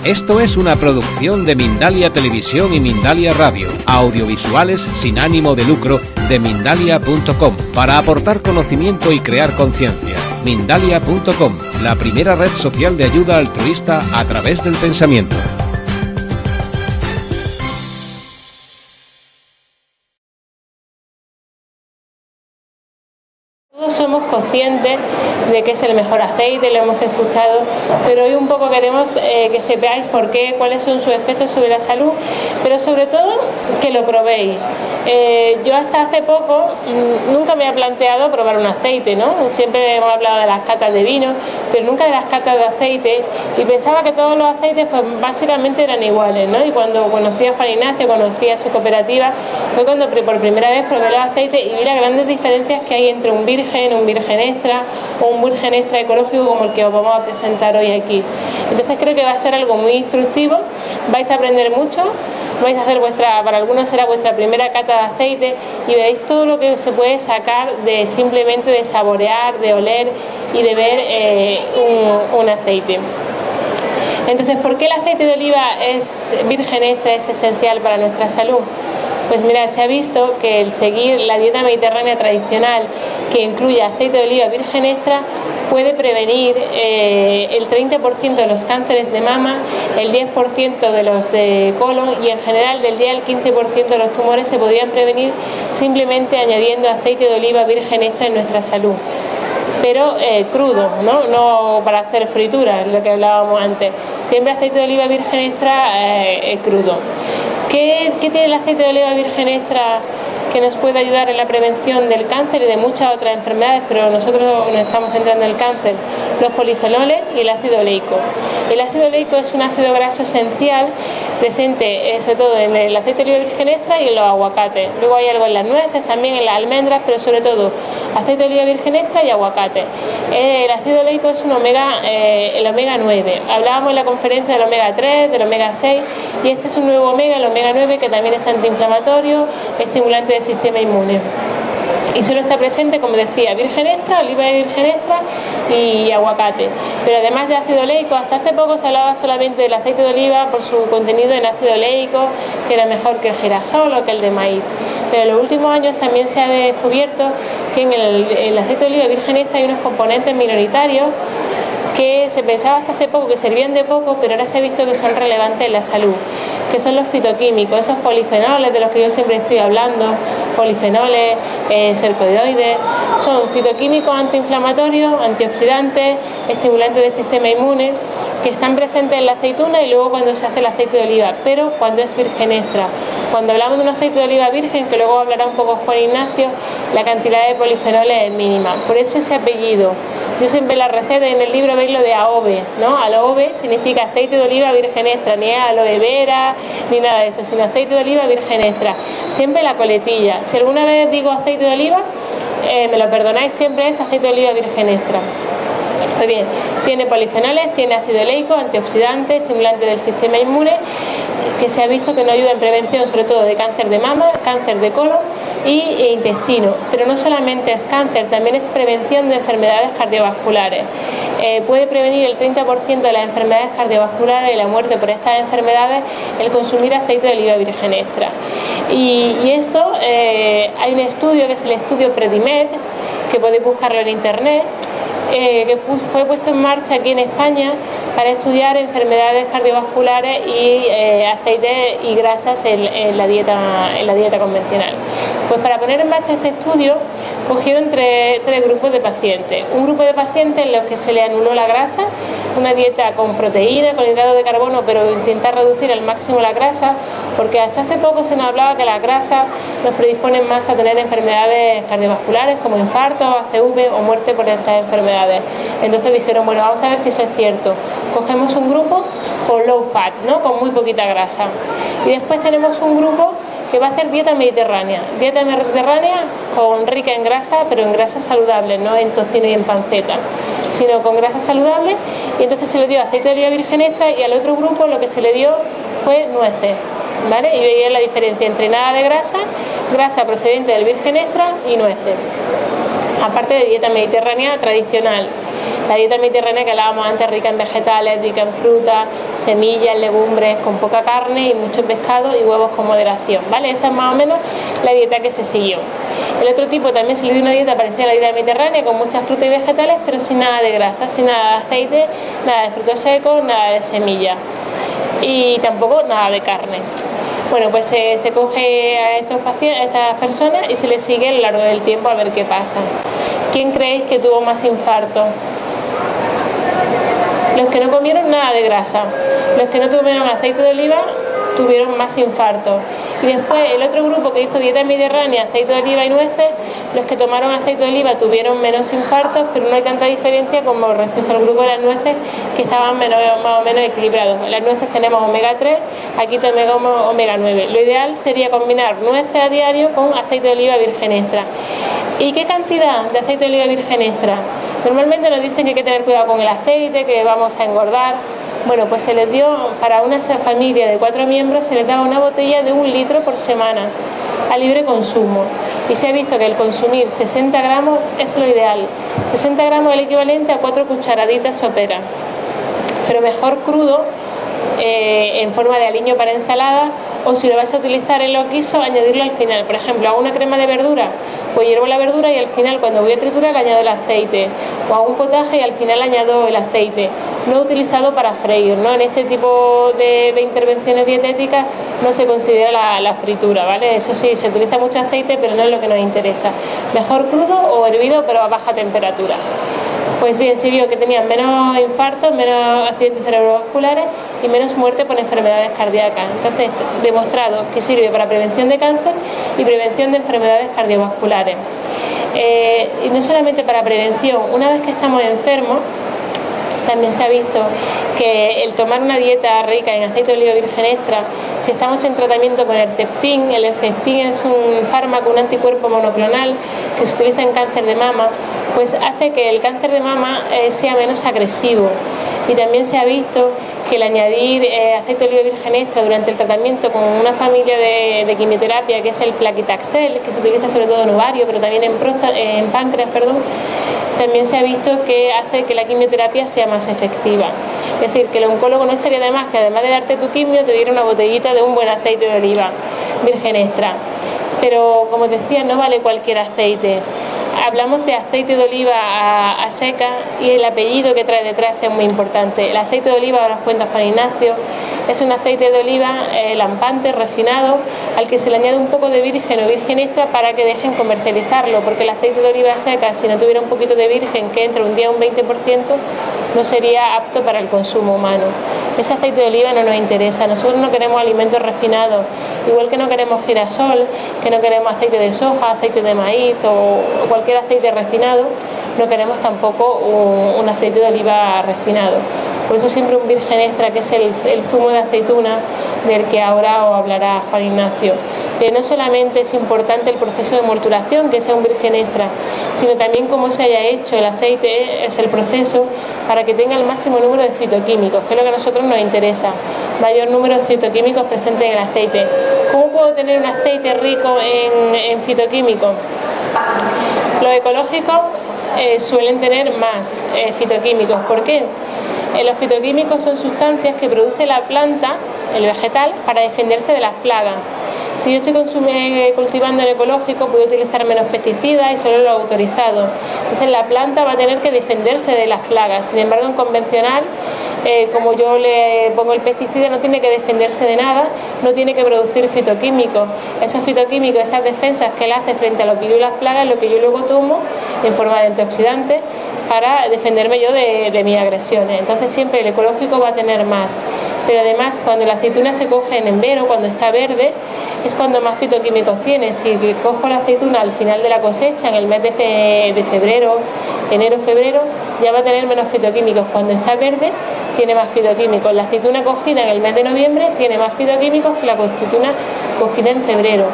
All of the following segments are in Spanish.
Esto es una producción de Mindalia Televisión y Mindalia Radio, audiovisuales sin ánimo de lucro de Mindalia.com, para aportar conocimiento y crear conciencia. Mindalia.com, la primera red social de ayuda altruista a través del pensamiento. Todos somos conscientes de que es el mejor aceite, lo hemos escuchado, pero hoy un poco queremos que sepáis por qué, cuáles son sus efectos sobre la salud, pero sobre todo que lo probéis. Yo hasta hace poco nunca me había planteado probar un aceite, ¿no? Siempre hemos hablado de las catas de vino, pero nunca de las catas de aceite, y pensaba que todos los aceites pues básicamente eran iguales, ¿no? Y cuando conocí a Juan Ignacio, conocí a su cooperativa, fue cuando por primera vez probé los aceites y vi las grandes diferencias que hay entre un virgen extra o un virgen extra ecológico como el que os vamos a presentar hoy aquí. Entonces creo que va a ser algo muy instructivo, vais a aprender mucho, vais a hacer para algunos será vuestra primera cata de aceite y veréis todo lo que se puede sacar de simplemente de saborear, de oler y de ver un aceite. Entonces, ¿por qué el aceite de oliva virgen extra es esencial para nuestra salud? Pues mira, se ha visto que el seguir la dieta mediterránea tradicional, que incluye aceite de oliva virgen extra, puede prevenir el 30% de los cánceres de mama, el 10% de los de colon y en general del 10 al 15% de los tumores se podrían prevenir simplemente añadiendo aceite de oliva virgen extra en nuestra salud. Pero crudo, no para hacer frituras, lo que hablábamos antes. Siempre aceite de oliva virgen extra crudo. ¿Qué tiene el aceite de oliva virgen extra que nos puede ayudar en la prevención del cáncer y de muchas otras enfermedades? Pero nosotros nos estamos centrando en el cáncer. Los polifenoles y el ácido oleico. El ácido oleico es un ácido graso esencial presente sobre todo en el aceite de oliva virgen extra y en los aguacates. Luego hay algo en las nueces, también en las almendras, pero sobre todo aceite de oliva virgen extra y aguacate. El ácido oleico es el omega 9. Hablábamos en la conferencia del omega 3, del omega 6 y este es un nuevo omega, el omega 9, que también es antiinflamatorio, estimulante del sistema inmune. Y solo está presente, como decía, virgen extra, oliva virgen extra y aguacate. Pero además de ácido oleico, hasta hace poco se hablaba solamente del aceite de oliva por su contenido en ácido oleico, que era mejor que el girasol o que el de maíz. Pero en los últimos años también se ha descubierto que en el aceite de oliva virgen extra hay unos componentes minoritarios que se pensaba hasta hace poco que servían de poco, pero ahora se ha visto que son relevantes en la salud, que son los fitoquímicos, esos polifenoles de los que yo siempre estoy hablando, polifenoles, cercoidoides, son fitoquímicos antiinflamatorios, antioxidantes, estimulantes del sistema inmune, que están presentes en la aceituna y luego cuando se hace el aceite de oliva, pero cuando es virgen extra. Cuando hablamos de un aceite de oliva virgen, que luego hablará un poco Juan Ignacio, la cantidad de polifenoles es mínima, por eso ese apellido. Yo siempre en la receta en el libro veis lo de AOVE, ¿no? AOVE significa aceite de oliva virgen extra, ni es aloe vera, ni nada de eso, sino aceite de oliva virgen extra. Siempre la coletilla. Si alguna vez digo aceite de oliva, me lo perdonáis, siempre es aceite de oliva virgen extra. Pues bien, tiene polifenoles, tiene ácido oleico, antioxidante, estimulante del sistema inmune, que se ha visto que nos ayuda en prevención sobre todo de cáncer de mama, cáncer de colon e intestino. Pero no solamente es cáncer, también es prevención de enfermedades cardiovasculares. Puede prevenir el 30% de las enfermedades cardiovasculares y la muerte por estas enfermedades el consumir aceite de oliva virgen extra. Y esto, hay un estudio que es el estudio Predimed, que podéis buscarlo en internet, que fue puesto en marcha aquí en España para estudiar enfermedades cardiovasculares y aceites y grasas en la dieta convencional. Pues para poner en marcha este estudio cogieron tres grupos de pacientes. Un grupo de pacientes en los que se le anuló la grasa, una dieta con proteína, con hidratos de carbono, pero intentar reducir al máximo la grasa, porque hasta hace poco se nos hablaba que las grasas nos predisponen más a tener enfermedades cardiovasculares como infartos, ACV o muerte por estas enfermedades. Entonces dijeron, bueno, vamos a ver si eso es cierto. Cogemos un grupo con low fat, ¿no? Con muy poquita grasa. Y después tenemos un grupo que va a hacer dieta mediterránea rica en grasa, pero en grasas saludables, no en tocino y en panceta, sino con grasas saludables. Y entonces se le dio aceite de oliva virgen extra y al otro grupo lo que se le dio fue nueces, ¿vale? Y veía la diferencia entre nada de grasa procedente del virgen extra y nueces, aparte de dieta mediterránea tradicional. La dieta mediterránea que hablábamos antes, rica en vegetales, rica en frutas, semillas, legumbres, con poca carne y mucho pescado y huevos con moderación, ¿vale? Esa es más o menos la dieta que se siguió. El otro tipo también se le dio una dieta parecida a la dieta mediterránea, con muchas frutas y vegetales, pero sin nada de grasa, sin nada de aceite, nada de frutos secos, nada de semillas y tampoco nada de carne. Bueno, pues se coge a estos pacientes, a estas personas y se les sigue a lo largo del tiempo a ver qué pasa. ¿Quién creéis que tuvo más infarto? Los que no comieron nada de grasa. Los que no tuvieron aceite de oliva tuvieron más infartos. Y después el otro grupo que hizo dieta mediterránea, aceite de oliva y nueces, los que tomaron aceite de oliva tuvieron menos infartos, pero no hay tanta diferencia como respecto al grupo de las nueces, que estaban más o menos equilibrados. En las nueces tenemos omega 3, aquí tenemos omega 9. Lo ideal sería combinar nueces a diario con aceite de oliva virgen extra. ¿Y qué cantidad de aceite de oliva virgen extra? Normalmente nos dicen que hay que tener cuidado con el aceite, que vamos a engordar. Bueno, pues se les dio, para una familia de 4 miembros, se les daba una botella de 1 litro por semana, a libre consumo. Y se ha visto que el consumir 60 gramos es lo ideal. 60 gramos es el equivalente a 4 cucharaditas soperas. Pero mejor crudo, en forma de aliño para ensalada, o si lo vais a utilizar en los guisos, añadirlo al final. Por ejemplo, hago una crema de verdura, pues hiervo la verdura y al final, cuando voy a triturar, añado el aceite. O hago un potaje y al final añado el aceite. No utilizado para freír, ¿no? En este tipo de intervenciones dietéticas no se considera la fritura, ¿vale? Eso sí, se utiliza mucho aceite, pero no es lo que nos interesa. Mejor crudo o hervido, pero a baja temperatura. Pues bien, se vio que tenían menos infartos, menos accidentes cerebrovasculares y menos muerte por enfermedades cardíacas. Entonces, demostrado que sirve para prevención de cáncer y prevención de enfermedades cardiovasculares. Y no solamente para prevención, una vez que estamos enfermos, también se ha visto que el tomar una dieta rica en aceite de oliva virgen extra, si estamos en tratamiento con Herceptin, el Herceptin es un fármaco, un anticuerpo monoclonal que se utiliza en cáncer de mama, pues hace que el cáncer de mama sea menos agresivo. Y también se ha visto que el añadir aceite de oliva virgen extra durante el tratamiento con una familia de quimioterapia, que es el Plaquitaxel, que se utiliza sobre todo en ovario, pero también en páncreas, también se ha visto que hace que la quimioterapia sea más efectiva. Es decir, que el oncólogo no estaría de más que, además de darte tu quimio, te diera una botellita de un buen aceite de oliva virgen extra. Pero, como decía, no vale cualquier aceite. Hablamos de aceite de oliva a seca y el apellido que trae detrás es muy importante. El aceite de oliva, ahora os cuenta Juan Ignacio, es un aceite de oliva lampante, refinado, al que se le añade un poco de virgen o virgen extra para que dejen comercializarlo, porque el aceite de oliva seca, si no tuviera un poquito de virgen, que entra un día un 20%, no sería apto para el consumo humano. Ese aceite de oliva no nos interesa. Nosotros no queremos alimentos refinados, igual que no queremos girasol, que no queremos aceite de soja, aceite de maíz o cualquier aceite refinado, no queremos tampoco un aceite de oliva refinado. Por eso siempre un virgen extra, que es el zumo de aceituna del que ahora os hablará Juan Ignacio. No solamente es importante el proceso de molturación, que sea un virgen extra, sino también cómo se haya hecho el aceite, es el proceso para que tenga el máximo número de fitoquímicos, que es lo que a nosotros nos interesa, mayor número de fitoquímicos presentes en el aceite. ¿Cómo puedo tener un aceite rico en fitoquímicos? Los ecológicos suelen tener más fitoquímicos. ¿Por qué? Los fitoquímicos son sustancias que produce la planta, el vegetal, para defenderse de las plagas. Si yo estoy cultivando en ecológico, puedo utilizar menos pesticidas y solo lo autorizado. Entonces la planta va a tener que defenderse de las plagas. Sin embargo, en convencional, como yo le pongo el pesticida, no tiene que defenderse de nada, no tiene que producir fitoquímicos. Esos fitoquímicos, esas defensas que él hace frente a los virus y las plagas, es lo que yo luego tomo en forma de antioxidante para defenderme yo de mis agresiones. Entonces siempre el ecológico va a tener más. Pero además, cuando la aceituna se coge en envero, cuando está verde, es cuando más fitoquímicos tiene. Si cojo la aceituna al final de la cosecha, en el mes de febrero, enero-febrero, ya va a tener menos fitoquímicos. Cuando está verde, tiene más fitoquímicos. La aceituna cogida en el mes de noviembre tiene más fitoquímicos que la aceituna cogida en febrero.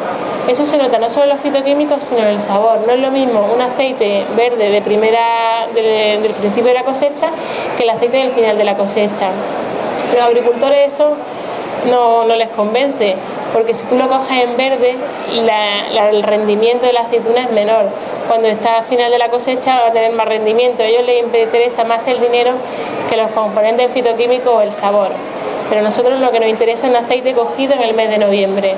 Eso se nota no solo en los fitoquímicos, sino en el sabor. No es lo mismo un aceite verde del principio de la cosecha que el aceite del final de la cosecha. Los agricultores eso no les convence, porque si tú lo coges en verde, el rendimiento de la aceituna es menor. cuando está al final de la cosecha va a tener más rendimiento. A ellos les interesa más el dinero que los componentes fitoquímicos o el sabor. Pero a nosotros lo que nos interesa es un aceite cogido en el mes de noviembre.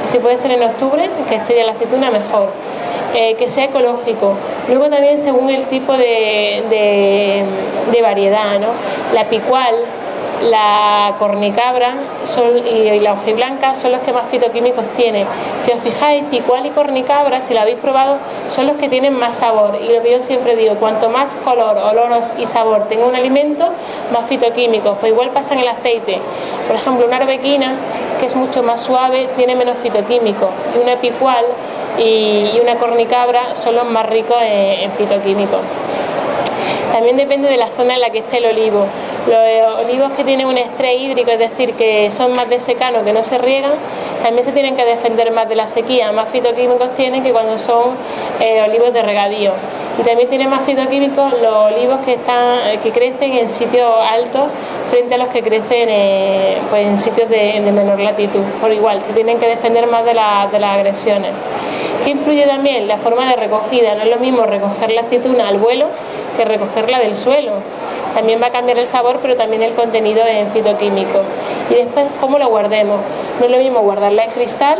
Si puede ser en octubre, que esté ya la aceituna, mejor. Que sea ecológico. Luego también según el tipo de variedad, ¿no? La picual, la cornicabra y la hojiblanca son los que más fitoquímicos tienen. Si os fijáis, picual y cornicabra, si lo habéis probado, son los que tienen más sabor. Y lo que yo siempre digo, cuanto más color, olor y sabor tenga un alimento, más fitoquímicos. Pues igual pasa en el aceite. Por ejemplo, una arbequina, que es mucho más suave, tiene menos fitoquímicos. Y una picual y una cornicabra son los más ricos en fitoquímicos. También depende de la zona en la que esté el olivo. Los olivos que tienen un estrés hídrico, es decir, que son más de secano, que no se riegan, también se tienen que defender más de la sequía, más fitoquímicos tienen que cuando son olivos de regadío. Y también tienen más fitoquímicos los olivos que crecen en sitios altos frente a los que crecen pues en sitios de menor latitud. Por igual, se tienen que defender más de las agresiones. ¿Qué influye también? La forma de recogida. No es lo mismo recoger la aceituna al vuelo que recogerla del suelo. También va a cambiar el sabor, pero también el contenido en fitoquímicos. Y después, ¿cómo lo guardemos? No es lo mismo guardarla en cristal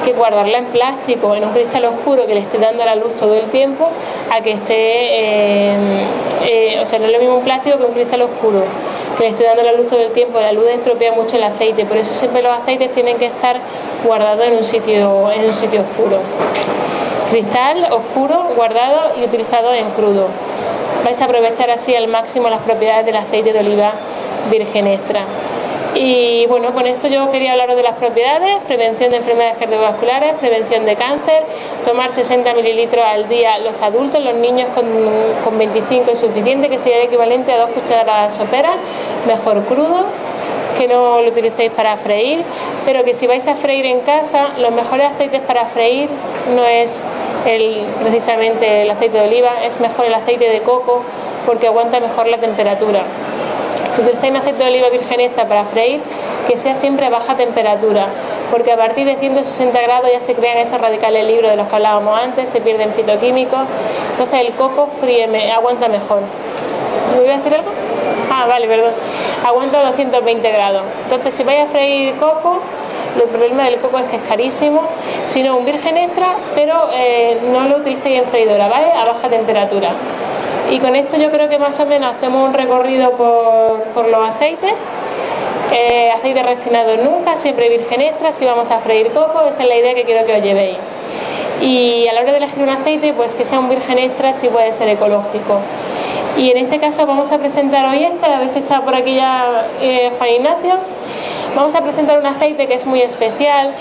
que guardarla en plástico, en un cristal oscuro que le esté dando la luz todo el tiempo, a que esté, o sea, no es lo mismo un plástico que un cristal oscuro, que le esté dando la luz todo el tiempo. La luz estropea mucho el aceite, por eso siempre los aceites tienen que estar guardados en un sitio oscuro. Cristal oscuro, guardado y utilizado en crudo. Vais a aprovechar así al máximo las propiedades del aceite de oliva virgen extra. Y bueno, con esto yo quería hablaros de las propiedades: prevención de enfermedades cardiovasculares, prevención de cáncer, tomar 60 mililitros al día los adultos, los niños con 25 es suficiente, que sería el equivalente a 2 cucharadas soperas, mejor crudo, que no lo utilicéis para freír, pero que si vais a freír en casa, los mejores aceites para freír no es precisamente el aceite de oliva, es mejor el aceite de coco, porque aguanta mejor la temperatura. Si utilizáis un aceite de oliva virgen extra para freír, que sea siempre a baja temperatura, porque a partir de 160 grados ya se crean esos radicales libres de los que hablábamos antes, se pierden fitoquímicos, entonces el coco aguanta mejor. ¿Me voy a decir algo? Ah, vale, perdón. Aguanta 220 grados. Entonces, si vais a freír coco, el problema del coco es que es carísimo, sino un virgen extra, pero no lo utilicéis en freidora, ¿vale? A baja temperatura. Y con esto yo creo que más o menos hacemos un recorrido por los aceites. Aceite refinado nunca, siempre virgen extra. Si vamos a freír coco, esa es la idea que quiero que os llevéis. Y a la hora de elegir un aceite, pues que sea un virgen extra, si puede ser ecológico. Y en este caso vamos a presentar hoy a ver si está por aquí ya Juan Ignacio. Vamos a presentar un aceite que es muy especial,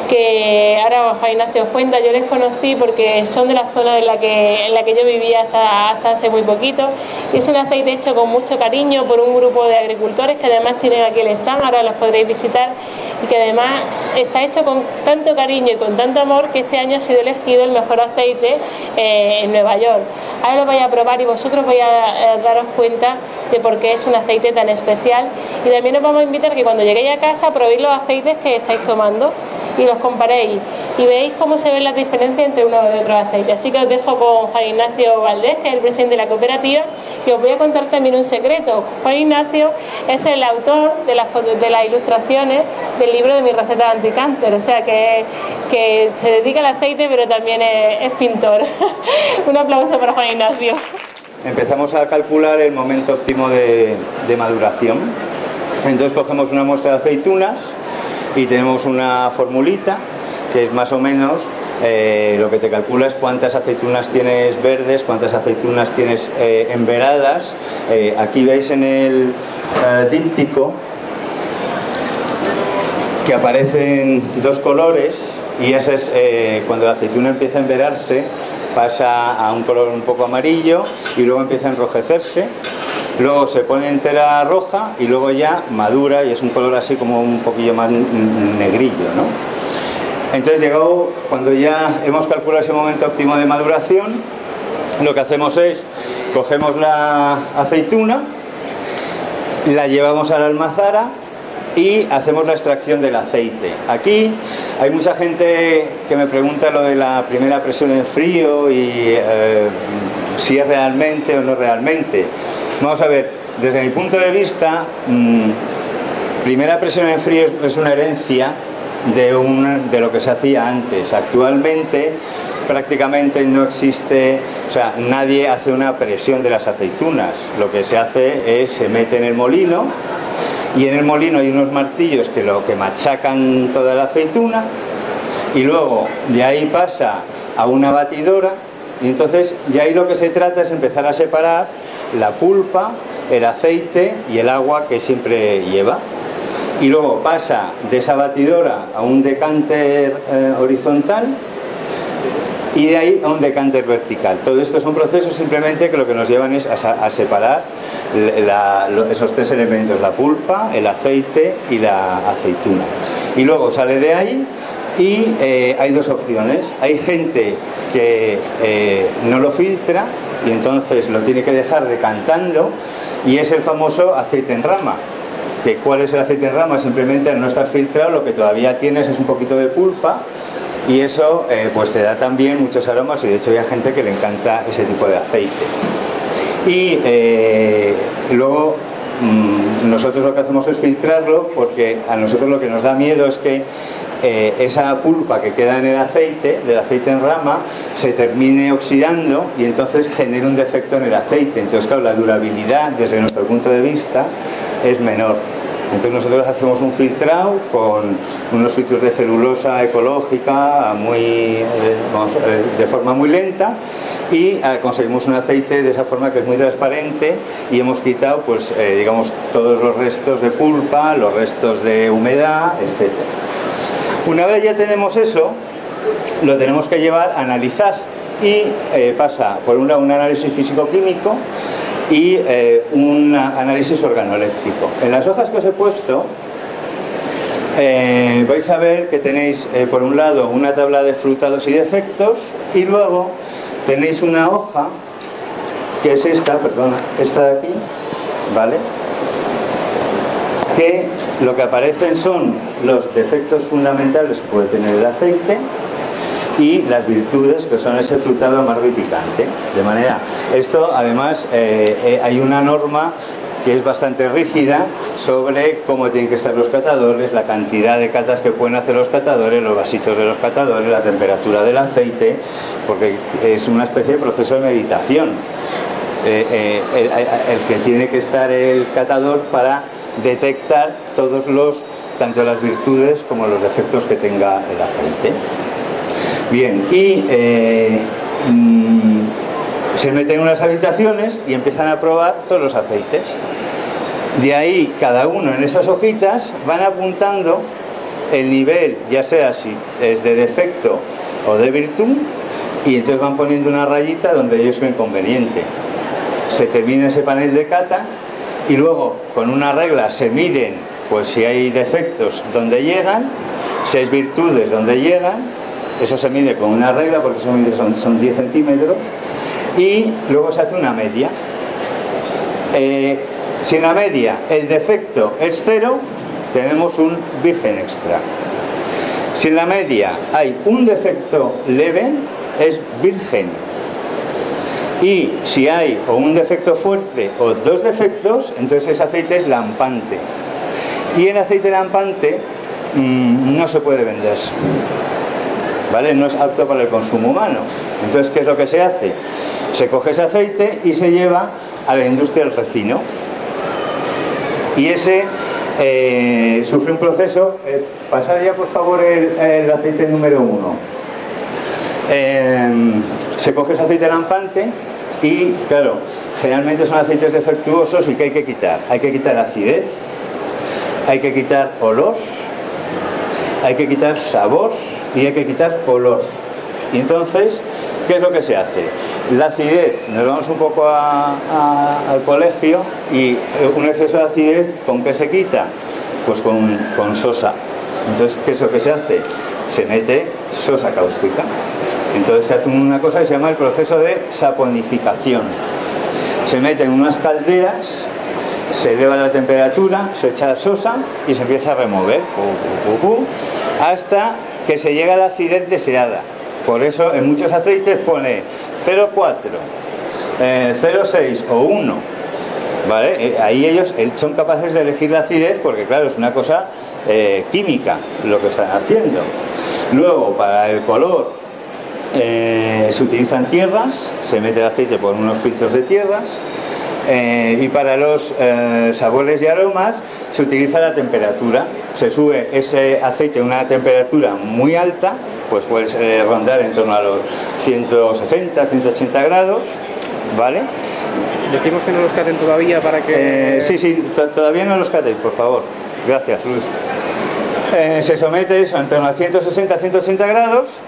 que ahora Juan Ignacio os cuenta. Yo les conocí porque son de la zona en la que yo vivía hasta hace muy poquito, y es un aceite hecho con mucho cariño por un grupo de agricultores que además tienen aquí el stand, ahora los podréis visitar, y que además está hecho con tanto cariño y con tanto amor que este año ha sido elegido el mejor aceite en Nueva York. Ahora lo vais a probar y vosotros vais a daros cuenta de por qué es un aceite tan especial, y también os vamos a invitar a que cuando lleguéis a casa probéis los aceites que estáis tomando y los comparéis y veis cómo se ven las diferencias entre uno y otro aceite. Así que os dejo con Juan Ignacio Valdés, que es el presidente de la cooperativa, y os voy a contar también un secreto. Juan Ignacio es el autor de las ilustraciones del libro de mi receta anticáncer, o sea que se dedica al aceite pero también es pintor. Un aplauso para Juan Ignacio. Empezamos a calcular el momento óptimo de maduración. Entonces cogemos una muestra de aceitunas y tenemos una formulita que es más o menos lo que te calcula es cuántas aceitunas tienes verdes, cuántas aceitunas tienes enveradas. Aquí veis en el díptico que aparecen dos colores, y ese es cuando la aceituna empieza a enverarse, pasa a un color un poco amarillo y luego empieza a enrojecerse, luego se pone entera roja y luego ya madura y es un color así como un poquillo más negrillo, ¿no? Entonces, llegado cuando ya hemos calculado ese momento óptimo de maduración, lo que hacemos es cogemos la aceituna, la llevamos a la almazara y hacemos la extracción del aceite. Aquí hay mucha gente que me pregunta lo de la primera presión en frío y si es realmente o no realmente. Vamos a ver, desde mi punto de vista, primera presión en frío es una herencia de lo que se hacía antes. Actualmente prácticamente no existe, o sea, nadie hace una presión de las aceitunas. Lo que se hace es, se mete en el molino, y en el molino hay unos martillos que machacan toda la aceituna, y luego de ahí pasa a una batidora, y entonces ya ahí lo que se trata es empezar a separar la pulpa, el aceite y el agua que siempre lleva. Y luego pasa de esa batidora a un decanter horizontal, y de ahí a un decanter vertical. Todo esto son procesos simplemente que lo que nos llevan es a separar esos tres elementos: la pulpa, el aceite y la aceituna. Y luego sale de ahí y hay dos opciones. Hay gente que no lo filtra y entonces lo tiene que dejar decantando, y es el famoso aceite en rama. ¿Cuál es el aceite en rama? Simplemente, al no estar filtrado, lo que todavía tienes es un poquito de pulpa, y eso pues te da también muchos aromas, y de hecho hay gente que le encanta ese tipo de aceite. Y luego nosotros lo que hacemos es filtrarlo, porque a nosotros lo que nos da miedo es que esa pulpa que queda en el aceite, del aceite en rama, se termine oxidando y entonces genere un defecto en el aceite. Entonces, claro, la durabilidad desde nuestro punto de vista es menor. Entonces nosotros hacemos un filtrado con unos filtros de celulosa ecológica de forma muy lenta, y conseguimos un aceite de esa forma que es muy transparente, y hemos quitado pues digamos todos los restos de pulpa, los restos de humedad, etc. Una vez ya tenemos eso, lo tenemos que llevar a analizar, y pasa por un análisis físico-químico y un análisis organoléptico. En las hojas que os he puesto vais a ver que tenéis por un lado una tabla de frutados y defectos, y luego tenéis una hoja que es esta, perdona, esta de aquí, ¿vale? Que lo que aparecen son los defectos fundamentales que puede tener el aceite y las virtudes, que son ese frutado amargo y picante. De manera, esto además hay una norma que es bastante rígida sobre cómo tienen que estar los catadores, la cantidad de catas que pueden hacer los catadores, los vasitos de los catadores, la temperatura del aceite, porque es una especie de proceso de meditación el que tiene que estar el catador para detectar todos tanto las virtudes como los defectos que tenga el aceite. Bien, y se meten en unas habitaciones y empiezan a probar todos los aceites. De ahí, cada uno en esas hojitas van apuntando el nivel, ya sea si es de defecto o de virtud, y entonces van poniendo una rayita donde ellos ven conveniente. Se termina ese panel de cata, y luego con una regla se miden, pues si hay defectos donde llegan, si hay virtudes donde llegan. Eso se mide con una regla, porque son 10 centímetros, y luego se hace una media. Si en la media el defecto es 0, tenemos un virgen extra. Si en la media hay un defecto leve, es virgen. Y si hay o un defecto fuerte o dos defectos, entonces ese aceite es lampante. Y el aceite lampante no se puede vender, ¿vale? No es apto para el consumo humano. Entonces, ¿qué es lo que se hace? Se coge ese aceite y se lleva a la industria del refino. Y ese sufre un proceso. Pasad ya, por favor, el aceite número 1. Se coge ese aceite lampante y, claro, generalmente son aceites defectuosos. ¿Y qué hay que quitar? Hay que quitar acidez, hay que quitar olor, hay que quitar sabor y hay que quitar color. Y entonces, ¿qué es lo que se hace? La acidez, nos vamos un poco al colegio, y un exceso de acidez, ¿con qué se quita? Pues con sosa. Entonces, ¿qué es lo que se hace? Se mete sosa cáustica. Entonces se hace una cosa que se llama el proceso de saponificación. Se meten unas calderas, se eleva la temperatura, se echa sosa y se empieza a remover hasta que se llega a la acidez deseada. Por eso en muchos aceites pone 0,4, 0,6 o 1, ¿vale? Ahí ellos son capaces de elegir la acidez porque claro, es una cosa química lo que están haciendo. Luego para el color se utilizan tierras, se mete el aceite por unos filtros de tierras. Y para los sabores y aromas se utiliza la temperatura. Se sube ese aceite a una temperatura muy alta, pues puede rondar en torno a los 160, 180 grados, ¿vale? Decimos que no los caten todavía para que... Sí, todavía no los catéis, por favor. Gracias, Luis. Se somete eso en torno a 160, 180 grados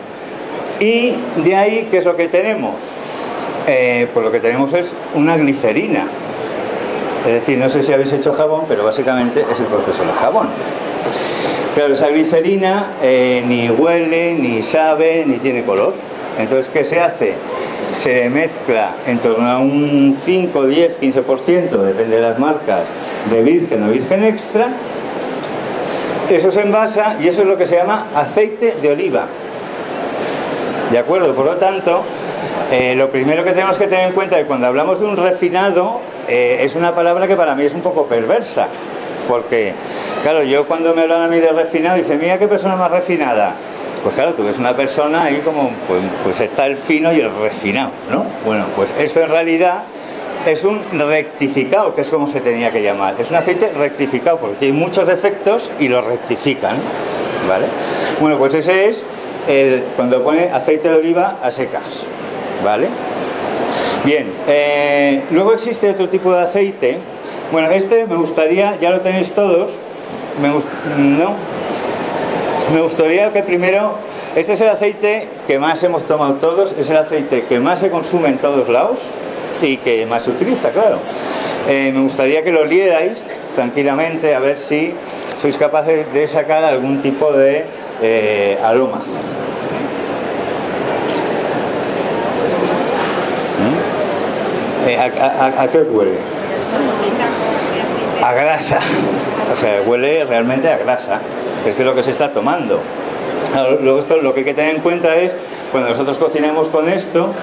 y de ahí, ¿qué es lo que tenemos? Pues lo que tenemos es una glicerina. Es decir, no sé si habéis hecho jabón, pero básicamente es el proceso del jabón. Claro, esa glicerina ni huele, ni sabe, ni tiene color. Entonces, ¿qué se hace? Se mezcla en torno a un 5, 10, 15%, depende de las marcas, de virgen o virgen extra. Eso se envasa y eso es lo que se llama aceite de oliva. ¿De acuerdo? Por lo tanto, lo primero que tenemos que tener en cuenta es que cuando hablamos de un refinado, es una palabra que para mí es un poco perversa. Porque, claro, yo cuando me hablan a mí de refinado, dice, mira qué persona más refinada. Pues claro, tú ves una persona ahí como, pues está el fino y el refinado, ¿no? Bueno, pues eso en realidad es un rectificado, que es como se tenía que llamar. Es un aceite rectificado, porque tiene muchos defectos y lo rectifican, ¿vale? Bueno, pues ese es cuando pone aceite de oliva a secas, ¿vale? Bien, luego existe otro tipo de aceite. Bueno, este me gustaría, ya lo tenéis todos, me gustaría que primero, este es el aceite que más hemos tomado todos, es el aceite que más se consume en todos lados y que más se utiliza, claro. Me gustaría que lo olierais tranquilamente a ver si sois capaces de sacar algún tipo de aroma. ¿A qué os huele? A grasa. O sea, huele realmente a grasa, que es lo que se está tomando. Luego esto, lo que hay que tener en cuenta es, cuando nosotros cocinamos con esto,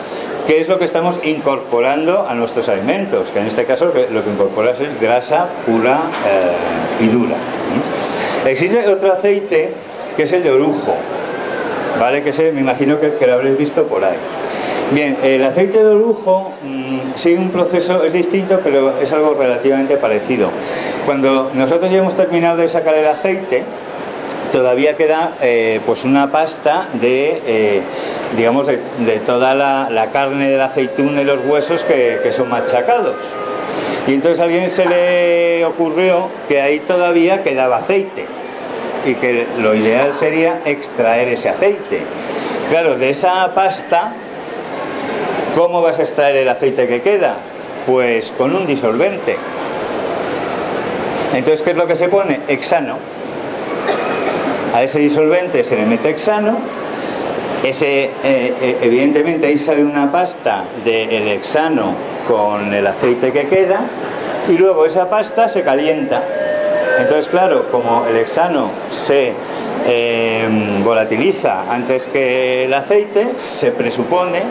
qué es lo que estamos incorporando a nuestros alimentos, que en este caso lo que incorporas es grasa pura y dura. Existe otro aceite que es el de orujo, ¿vale? Que ese me imagino que lo habréis visto por ahí. Bien, el aceite de orujo sigue un proceso, es distinto, pero es algo relativamente parecido. Cuando nosotros ya hemos terminado de sacar el aceite, todavía queda pues una pasta de, digamos, de toda la carne de la aceituna y los huesos que son machacados. Y entonces a alguien se le ocurrió que ahí todavía quedaba aceite y que lo ideal sería extraer ese aceite. Claro, de esa pasta, ¿cómo vas a extraer el aceite que queda? Pues con un disolvente. Entonces, ¿qué es lo que se pone? Hexano. A ese disolvente se le mete hexano. Evidentemente ahí sale una pasta del hexano con el aceite que queda y luego esa pasta se calienta. Entonces, claro, como el hexano se volatiliza antes que el aceite, se presupone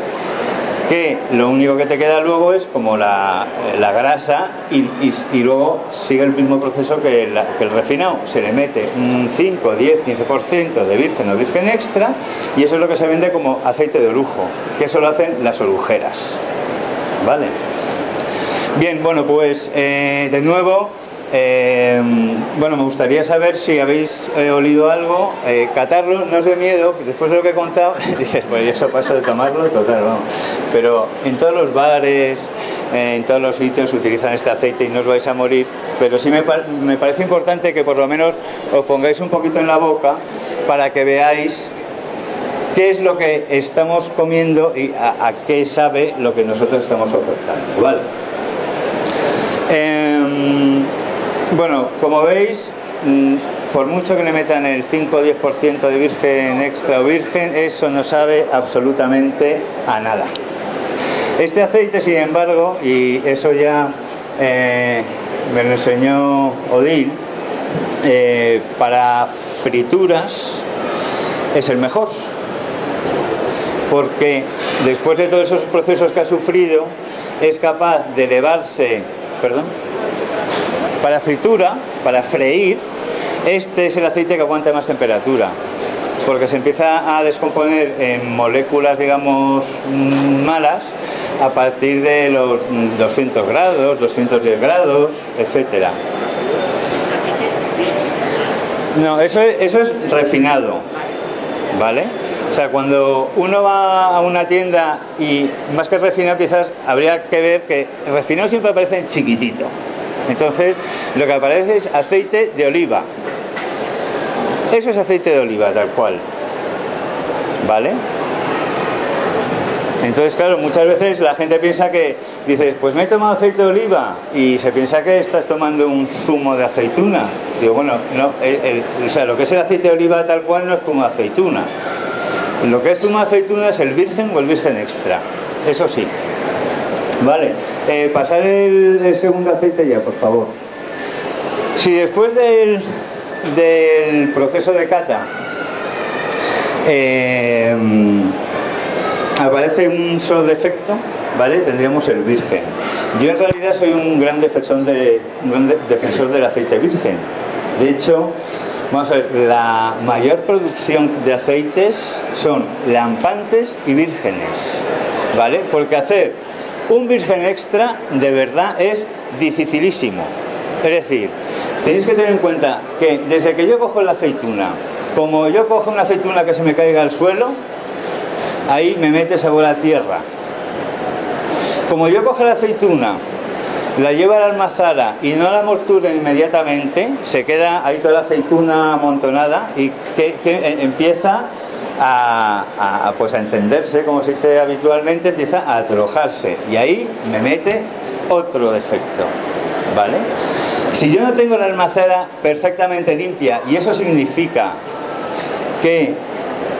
que lo único que te queda luego es como la grasa y luego sigue el mismo proceso que el refinado. Se le mete un 5, 10, 15% de virgen o virgen extra y eso es lo que se vende como aceite de orujo, que eso lo hacen las orujeras, ¿vale? Bien, bueno, pues de nuevo, bueno, me gustaría saber si habéis olido algo, catarlo, no os dé miedo, después de lo que he contado, dices, pues eso pasa de tomarlo, total, vamos. Pero en todos los bares, en todos los sitios utilizan este aceite y no os vais a morir, pero sí me parece importante que por lo menos os pongáis un poquito en la boca para que veáis qué es lo que estamos comiendo y a qué sabe lo que nosotros estamos ofertando, ¿vale? Bueno, como veis, por mucho que le metan el 5 o 10% de virgen extra o virgen, eso no sabe absolutamente a nada. Este aceite, sin embargo, y eso ya me lo enseñó Odil, para frituras es el mejor, porque después de todos esos procesos que ha sufrido es capaz de elevarse, para fritura, para freír, este es el aceite que aguanta más temperatura, porque se empieza a descomponer en moléculas, digamos, malas a partir de los 200 grados, 210 grados, etcétera. No, eso es refinado, ¿vale? O sea, cuando uno va a una tienda y más que refinado, quizás habría que ver que el refinado siempre aparece en chiquitito. Entonces, lo que aparece es aceite de oliva. Eso es aceite de oliva, tal cual. ¿Vale? Entonces, claro, muchas veces la gente piensa que, dices, pues me he tomado aceite de oliva, y se piensa que estás tomando un zumo de aceituna. Digo, bueno, no, o sea, lo que es el aceite de oliva tal cual no es zumo de aceituna. Lo que es zumo de aceituna es el virgen o el virgen extra. Eso sí. Vale, pasar el segundo aceite ya, por favor. Si después del proceso de cata aparece un solo defecto, ¿vale? Tendríamos el virgen. Yo en realidad soy un gran defensor del aceite virgen. De hecho, vamos a ver, la mayor producción de aceites son lampantes y vírgenes, ¿vale? Porque hacer un virgen extra de verdad es dificilísimo. Es decir, tenéis que tener en cuenta que desde que yo cojo la aceituna, como yo cojo una aceituna que se me caiga al suelo, ahí me mete sabor a tierra. Como yo cojo la aceituna, la llevo a la almazara y no la mosturo inmediatamente, se queda ahí toda la aceituna amontonada y que empieza pues a encenderse, como se dice habitualmente, empieza a atrojarse, y ahí me mete otro defecto, ¿vale? Si yo no tengo la almazara perfectamente limpia, y eso significa que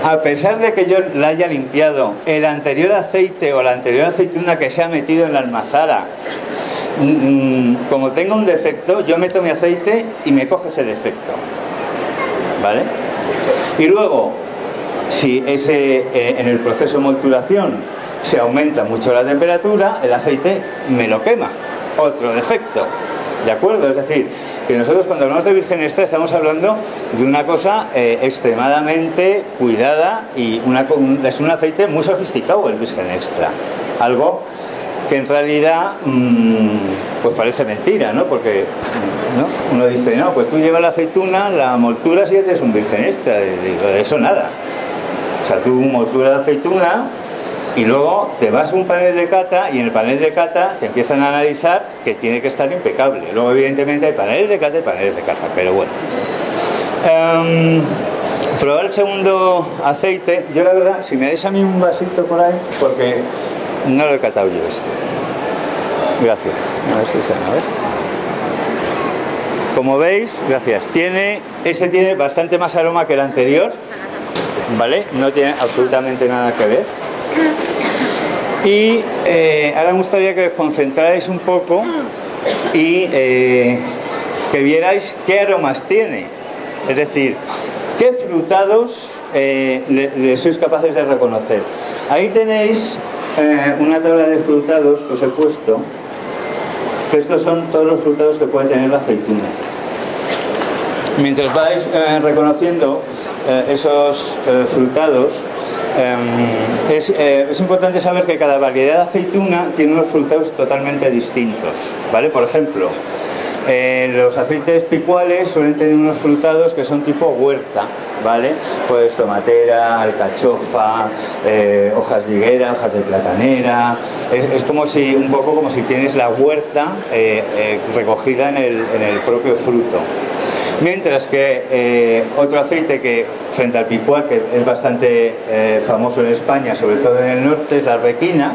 a pesar de que yo la haya limpiado, el anterior aceite o la anterior aceituna que se ha metido en la almazara, como tengo un defecto, yo meto mi aceite y me coge ese defecto, ¿vale? Y luego, si en el proceso de molturación se aumenta mucho la temperatura, el aceite me lo quema, otro defecto, ¿de acuerdo? Es decir, que nosotros cuando hablamos de virgen extra estamos hablando de una cosa extremadamente cuidada, y es un aceite muy sofisticado el virgen extra, algo que en realidad pues parece mentira, ¿no? Porque ¿no? Uno dice, no, pues tú llevas la aceituna, la molturas y ya tienes un virgen extra. Digo, de eso nada. O sea, tú molturas la aceituna y luego te vas a un panel de cata, y en el panel de cata te empiezan a analizar que tiene que estar impecable. Luego, evidentemente, hay paneles de cata y paneles de cata, pero bueno. Probar el segundo aceite. Yo, la verdad, si me dais a mí un vasito por ahí, porque no lo he catado yo este. Gracias. A ver si se me ve. Como veis, gracias. Este tiene bastante más aroma que el anterior, ¿vale? No tiene absolutamente nada que ver. Y ahora me gustaría que os concentráis un poco y que vierais qué aromas tiene. Es decir, qué frutados le sois capaces de reconocer. Ahí tenéis una tabla de frutados que os he puesto, que estos son todos los frutados que puede tener la aceituna. Mientras vais reconociendo esos frutados, es importante saber que cada variedad de aceituna tiene unos frutados totalmente distintos, ¿vale? Por ejemplo, los aceites picuales suelen tener unos frutados que son tipo huerta, ¿vale? Pues tomatera, alcachofa, hojas de higuera, hojas de platanera. Es como si, un poco como si tienes la huerta recogida en el propio fruto. Mientras que otro aceite que, frente al picual, que es bastante famoso en España, sobre todo en el norte, es la arbequina.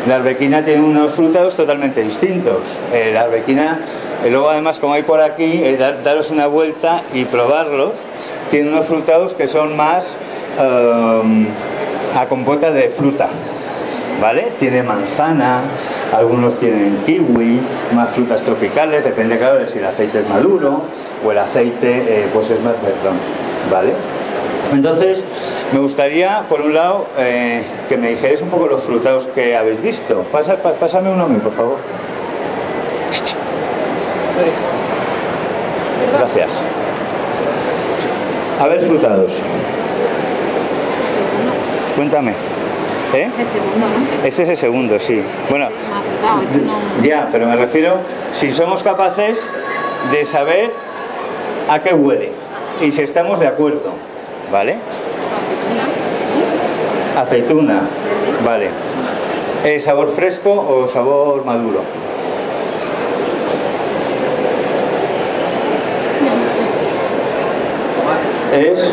La arbequina tiene unos frutados totalmente distintos. La arbequina, luego además, como hay por aquí, daros una vuelta y probarlos, tiene unos frutados que son más a compota de fruta, ¿vale? Tiene manzana, algunos tienen kiwi, más frutas tropicales, depende claro de si el aceite es maduro o el aceite pues es más verdón, ¿vale? Entonces, me gustaría, por un lado, que me dijerais un poco los frutados que habéis visto. Pásame uno a mí, por favor. Gracias. A ver, frutados. Cuéntame. ¿Eh? Es el segundo, ¿no? Este es el segundo, sí. Bueno, Sí, me ha afectado, este no... ya, pero me refiero si somos capaces de saber a qué huele y si estamos de acuerdo, ¿vale? Aceituna, vale. ¿Es sabor fresco o sabor maduro? Es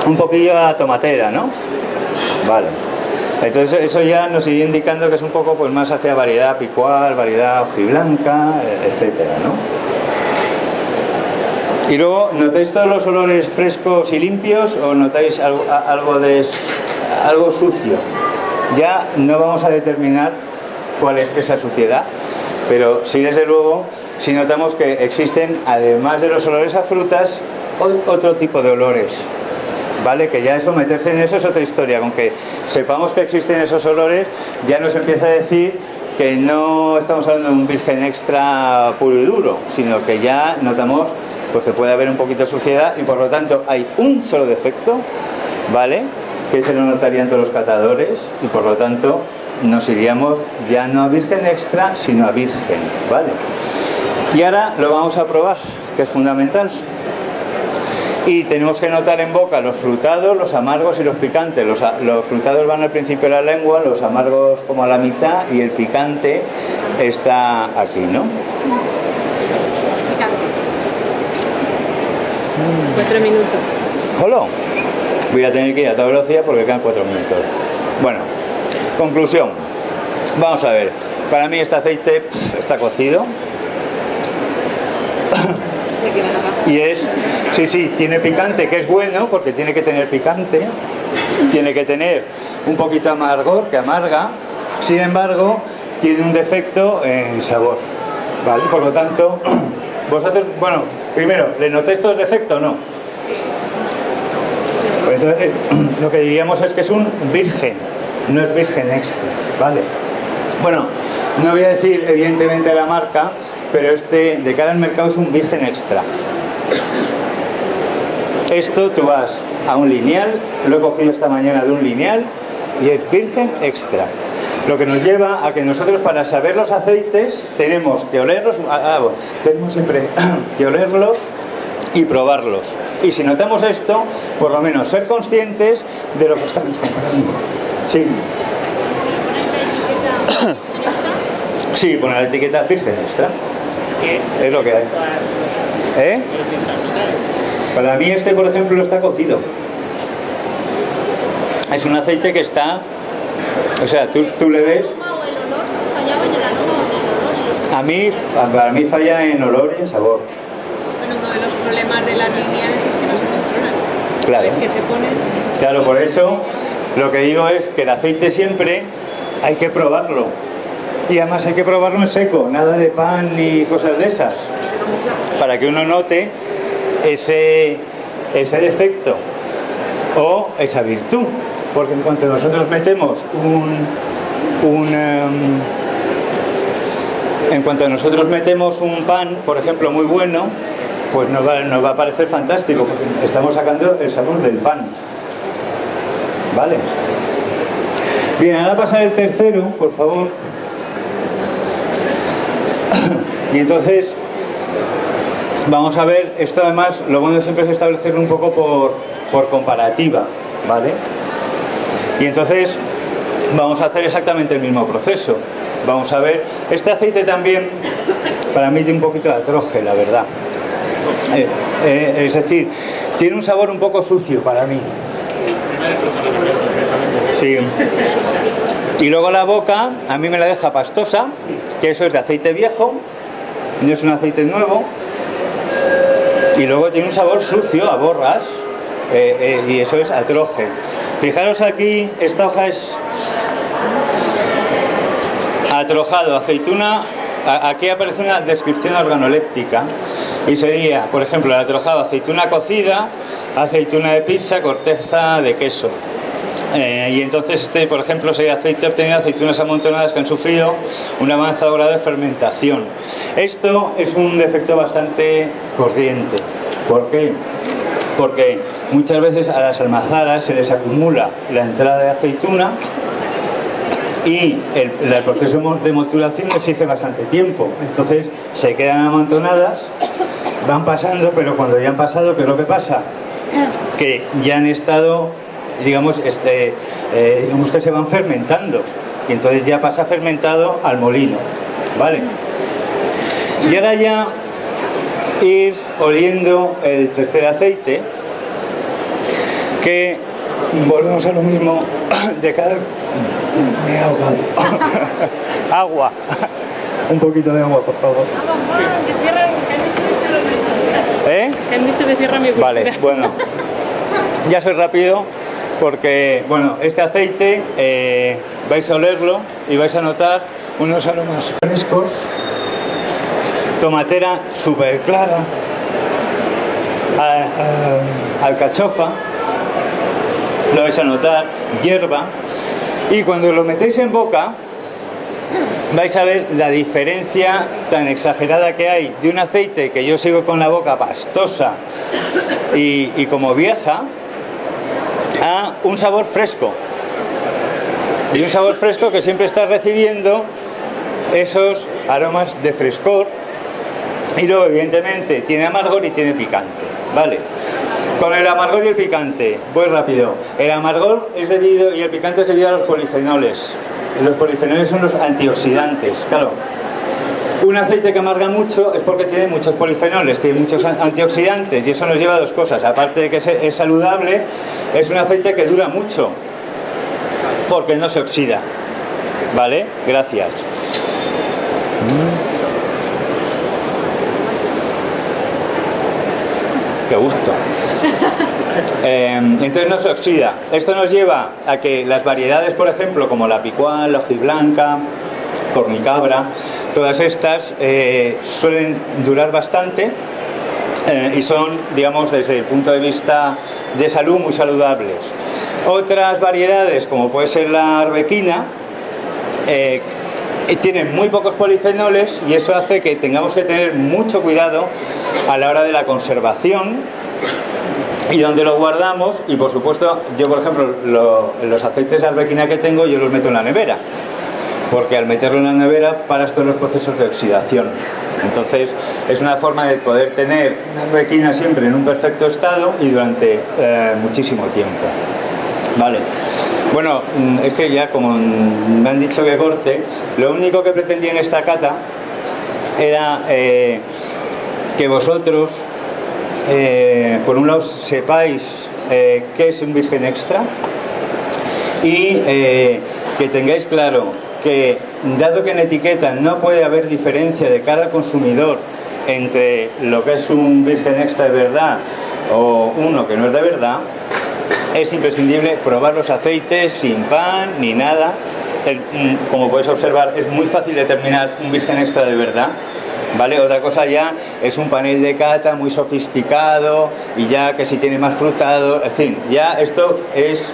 un poquillo a tomatera, ¿no? Vale. Entonces eso ya nos iría indicando que es un poco pues más hacia variedad picual, variedad hojiblanca, etcétera, ¿no? Y luego, ¿notáis todos los olores frescos y limpios o notáis algo sucio? Ya no vamos a determinar cuál es esa suciedad, pero sí, desde luego, sí notamos que existen, además de los olores a frutas, otro tipo de olores, ¿vale? Que ya eso, meterse en eso es otra historia. Con que sepamos que existen esos olores, ya nos empieza a decir que no estamos hablando de un virgen extra puro y duro, sino que ya notamos pues que puede haber un poquito de suciedad y por lo tanto hay un solo defecto, ¿vale? Que se lo notarían todos los catadores y por lo tanto nos iríamos ya no a virgen extra, sino a virgen, ¿vale? Y ahora lo vamos a probar, que es fundamental. Y tenemos que notar en boca los frutados, los amargos y los picantes. Los frutados van al principio de la lengua, los amargos como a la mitad y el picante está aquí, ¿no? 4 minutos. ¿Jolo? Voy a tener que ir a toda velocidad porque quedan 4 minutos. Bueno, conclusión. Vamos a ver. Para mí este aceite está cocido. Y es, sí, tiene picante, que es bueno, porque tiene que tener picante, tiene que tener un poquito de amargor, que amarga, sin embargo, tiene un defecto en sabor, ¿vale? Por lo tanto, vosotros, bueno, primero, ¿le notáis todo el defecto o no? Pues entonces, lo que diríamos es que es un virgen, no es virgen extra, ¿vale? Bueno, no voy a decir evidentemente la marca, pero este, de cara al mercado, es un virgen extra. Esto tú vas a un lineal, lo he cogido esta mañana de un lineal y es virgen extra. Lo que nos lleva a que nosotros, para saber los aceites, tenemos que olerlos, tenemos siempre que olerlos y probarlos. Y si notamos esto, por lo menos ser conscientes de lo que estamos comprando. Sí. Sí, poner la etiqueta virgen extra. Es lo que hay. ¿Eh? Para mí este, por ejemplo, está cocido. Es un aceite que está... O sea, tú le ves... Para mí falla en olor y en sabor. Bueno, uno de los problemas de las lineales es que no se controlan. Claro. Que se ponen... Claro, por eso lo que digo es que el aceite siempre hay que probarlo. Y además hay que probarlo en seco, nada de pan ni cosas de esas. Para que uno note ese defecto o esa virtud. Porque en cuanto nosotros metemos un pan, por ejemplo, muy bueno, pues nos va a parecer fantástico, porque estamos sacando el sabor del pan. ¿Vale? Bien, ahora pasar el tercero, por favor. Y entonces vamos a ver, esto además lo bueno siempre es establecerlo un poco por comparativa, ¿vale? Y entonces vamos a hacer exactamente el mismo proceso. Vamos a ver, este aceite también para mí tiene un poquito de atroje, la verdad. Es decir, tiene un sabor un poco sucio para mí. Sí. Y luego la boca a mí me la deja pastosa, que eso es de aceite viejo, no es un aceite nuevo. Y luego tiene un sabor sucio, a borras, y eso es atroje. Fijaros aquí, esta hoja es Atrojado, aceituna. Aquí aparece una descripción organoléptica y sería, por ejemplo, el atrojado, aceituna cocida, aceituna de pizza, corteza de queso. Y entonces por ejemplo, sería aceite obtenido de aceitunas amontonadas que han sufrido un avanzado grado de fermentación. Esto es un defecto bastante corriente. ¿Por qué? Porque muchas veces a las almazaras se les acumula la entrada de aceituna y el proceso de moturación exige bastante tiempo. Entonces se quedan amontonadas, van pasando, pero cuando ya han pasado, ¿qué es lo que pasa? Que ya han estado, digamos que se van fermentando y entonces ya pasa fermentado al molino, ¿vale? Y ahora ya ir oliendo el tercer aceite, que volvemos a lo mismo de cada... Me he ahogado. Agua. Un poquito de agua, por favor. ¿Eh? Han dicho que cierra mi cultura. Vale, bueno. Ya soy rápido porque, bueno, este aceite vais a olerlo y vais a notar unos aromas frescos, tomatera súper clara, alcachofa, lo vais a notar, hierba, y cuando lo metéis en boca vais a ver la diferencia tan exagerada que hay de un aceite que yo sigo con la boca pastosa y como vieja, a un sabor fresco, y un sabor fresco que siempre está recibiendo esos aromas de frescor, y luego evidentemente tiene amargor y tiene picante, ¿vale? Con el amargor y el picante, voy rápido. El amargor es debido, y el picante es debido a los polifenoles. Los polifenoles son los antioxidantes, claro. Un aceite que amarga mucho es porque tiene muchos polifenoles, tiene muchos antioxidantes, y eso nos lleva a dos cosas. Aparte de que es saludable, es un aceite que dura mucho, porque no se oxida. ¿Vale? Gracias. Qué gusto. Entonces no se oxida. Esto nos lleva a que las variedades, por ejemplo, como la picual, la hojiblanca, cornicabra, todas estas suelen durar bastante y son, digamos, desde el punto de vista de salud, muy saludables. Otras variedades, como puede ser la arbequina, tienen muy pocos polifenoles, y eso hace que tengamos que tener mucho cuidado a la hora de la conservación y donde lo guardamos. Y por supuesto, yo por ejemplo los aceites de arbequina que tengo, yo los meto en la nevera, porque al meterlo en la nevera paras todos los procesos de oxidación. Entonces es una forma de poder tener una arbequina siempre en un perfecto estado y durante muchísimo tiempo. Vale. Bueno, es que ya como me han dicho que corte, lo único que pretendía en esta cata era que vosotros, por un lado, sepáis qué es un virgen extra, y que tengáis claro que, dado que en etiqueta no puede haber diferencia de cara al consumidor entre lo que es un virgen extra de verdad o uno que no es de verdad, es imprescindible probar los aceites sin pan ni nada. Como podéis observar, es muy fácil determinar un virgen extra de verdad, ¿vale? Otra cosa ya es un panel de cata muy sofisticado, y ya que si tiene más frutado, en fin, ya esto es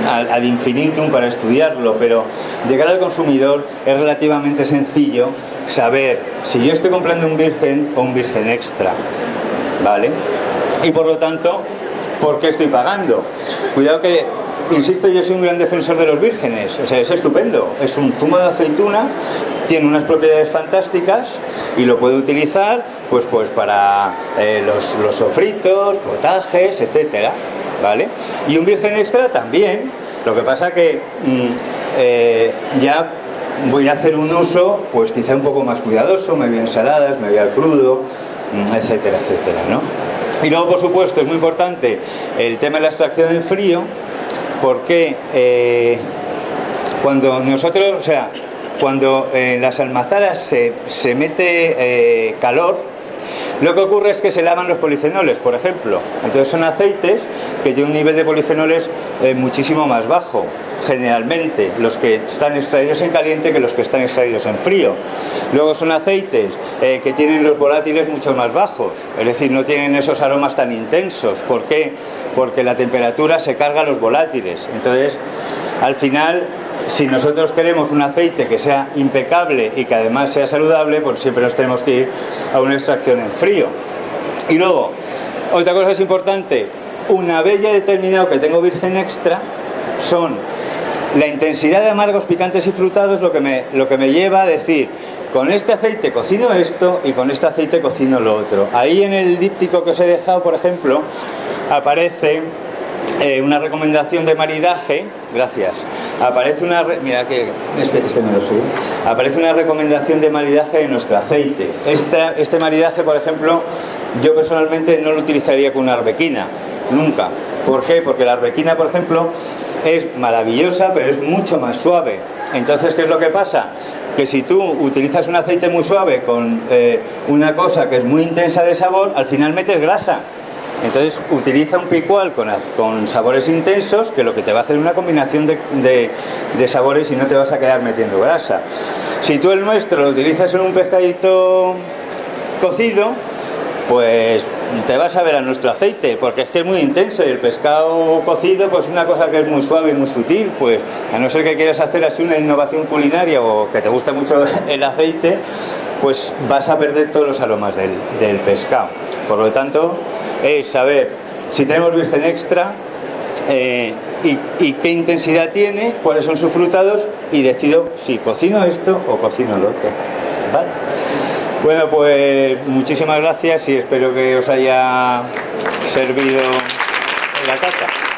ad infinitum para estudiarlo, pero de cara al consumidor es relativamente sencillo saber si yo estoy comprando un virgen o un virgen extra, ¿vale? Y por lo tanto, ¿por qué estoy pagando? Cuidado que, insisto, yo soy un gran defensor de los vírgenes. O sea, es estupendo. Es un zumo de aceituna, tiene unas propiedades fantásticas y lo puedo utilizar pues para los sofritos, potajes, etcétera, ¿vale? Y un virgen extra también. Lo que pasa que ya voy a hacer un uso pues quizá un poco más cuidadoso, me voy a ensaladas, me voy al crudo, etcétera, etcétera, ¿no? Y luego, por supuesto, es muy importante el tema de la extracción en frío, porque cuando nosotros, o sea, cuando en las almazaras se mete calor, lo que ocurre es que se lavan los polifenoles, por ejemplo. Entonces son aceites que tienen un nivel de polifenoles muchísimo más bajo. generalmente los que están extraídos en caliente que los que están extraídos en frío. Luego son aceites que tienen los volátiles mucho más bajos, es decir, no tienen esos aromas tan intensos. ¿Por qué? Porque la temperatura se carga los volátiles. Entonces, al final, si nosotros queremos un aceite que sea impecable y que además sea saludable, pues siempre nos tenemos que ir a una extracción en frío. Y luego, otra cosa es importante, una vez ya determinado que tengo virgen extra, son la intensidad de amargos, picantes y frutados lo que me lleva a decir, con este aceite cocino esto y con este aceite cocino lo otro. Ahí en el díptico que os he dejado, por ejemplo, aparece una recomendación de maridaje. Gracias. Aparece una mira que este me lo sé. Aparece una recomendación de maridaje de nuestro aceite. Este maridaje, por ejemplo, yo personalmente no lo utilizaría con una arbequina, nunca. ¿Por qué? Porque la arbequina, por ejemplo, es maravillosa, pero es mucho más suave. Entonces, ¿qué es lo que pasa? Que si tú utilizas un aceite muy suave con una cosa que es muy intensa de sabor, al final metes grasa. Entonces utiliza un picual con sabores intensos, que lo que te va a hacer es una combinación de sabores y no te vas a quedar metiendo grasa. Si tú el nuestro lo utilizas en un pescadito cocido, pues te vas a ver a nuestro aceite, porque es que es muy intenso, y el pescado cocido pues es una cosa que es muy suave y muy sutil. Pues a no ser que quieras hacer así una innovación culinaria o que te guste mucho el aceite, pues vas a perder todos los aromas del pescado. Por lo tanto, es saber si tenemos virgen extra y qué intensidad tiene, cuáles son sus frutados, y decido si cocino esto o cocino lo otro. ¿Vale? Bueno, pues muchísimas gracias y espero que os haya servido la cata.